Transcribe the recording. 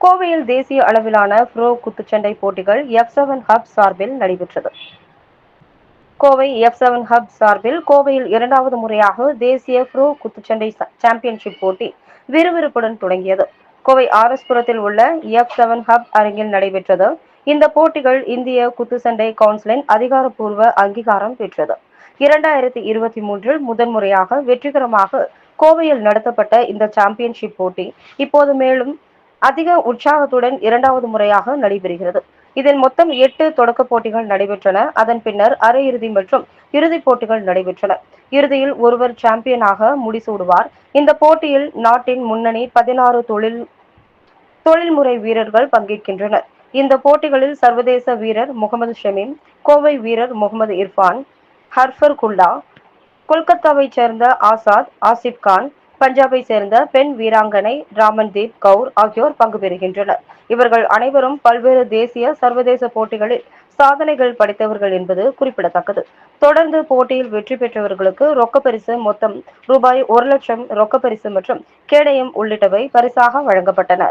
கோவையில் தேசிய அளவிலான ப்ரோ குத்துச்சண்டை போட்டிகள் F7 ஹப் சார்பில் நடைபெற்றது. கோவை F7 ஹப் சார்பில் கோவையில் இரண்டாவது முறையாக தேசிய ப்ரோ குத்துச்சண்டை சாம்பியன்ஷிப் போட்டி விறுவிறுப்புடன் தொடங்கியது. கோவை RS புரத்தில் உள்ள F7 ஹப் அரங்கில் நடைபெற்றது. இந்த போட்டிகள் இந்திய குத்துச்சண்டை கவுன்சிலின் அதிகாரப்பூர்வ அங்கீகாரம் பெற்றது. 2023 முதன்முறையாக வெற்றிகரமாக கோவையில் நடத்தப்பட்ட இந்த சாம்பியன்ஷிப் போட்டி இப்போது மேலும் அதிக உற்சாகத்துடன் இரண்டாவது முறையாக நடைபெறுகிறது. இதில் மொத்தம் 8 தொடக்க போட்டிகள் நடைபெற்றன. அதன் பின்னர் அரையிறுதி மற்றும் இறுதிப் போட்டிகள் நடைபெற்றன. இறுதியில் ஒருவர் சாம்பியனாக முடிசூடுவார். இந்த போட்டியில் நாட்டின் முன்னணி 16 தொழில்முறை வீரர்கள் பங்கேற்கின்றனர். இந்த போட்டிகளில் சர்வதேச வீரர் முகமது ஷமீம், கோவை வீரர் முகமது இர்ஃபான், ஹர்ஃபர் குல்லா, கொல்கத்தாவைச் சேர்ந்த ஆசாத், ஆசிப் கான், பஞ்சாபை சேர்ந்த பெண் வீராங்கனை ராமன்தீப் கவுர் ஆகியோர் பங்கு பெறுகின்றனர். இவர்கள் அனைவரும் பல்வேறு தேசிய, சர்வதேச போட்டிகளில் சாதனைகள் படைத்தவர்கள் என்பது குறிப்பிடத்தக்கது. தொடர்ந்து போட்டியில் வெற்றி பெற்றவர்களுக்கு ரொக்கப்பரிசு மொத்தம் ரூபாய் 1 லட்சம் ரொக்கப்பரிசு மற்றும் கேடயம் உள்ளிட்டவை பரிசாக வழங்கப்பட்டன.